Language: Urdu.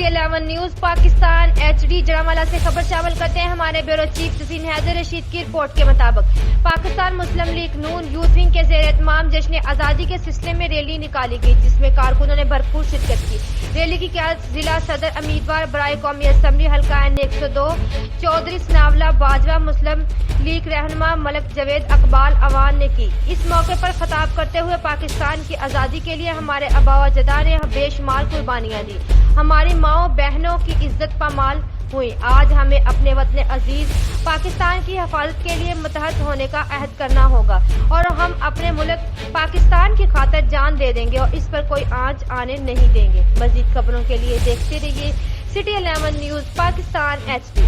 11 نیوز پاکستان HD جڑامالہ سے خبر شامل کرتے ہیں۔ ہمارے بیورو چیف جزین حیدر رشید کی رپورٹ کے مطابق پاکستان مسلم لیگ نون یوتھ ونگ کے زیر اہتمام جشن آزادی کے سلسلے میں ریلی نکالی گئی، جس میں کارکنوں نے بھرپور شرکت کی۔ ریلی کی قیادت ضلع صدر امیدوار برائے قومی اسمبلی حلقہ N102 چودھری ثناءاللہ باجوہ، مسلم لیگ رہنما ملک جاوید اقبال اوان نے کی۔ اس موقع پر خطاب کرتے ہوئے پاکستان کی آزادی کے لیے ہمارے آباء و اجداد نے بے شمار قربانیاں دی، ہماری ماؤں بہنوں کی عزت پامال ہوئی۔ آج ہمیں اپنے وطن عزیز پاکستان کی حفاظت کے لیے متحد ہونے کا عہد کرنا ہوگا اور ہم اپنے ملک پاکستان کی خاطر جان دے دیں گے اور اس پر کوئی آنچ آنے نہیں دیں گے۔ مزید خبروں کے لیے دیکھتے رہیے City 11 نیوز پاکستان HD۔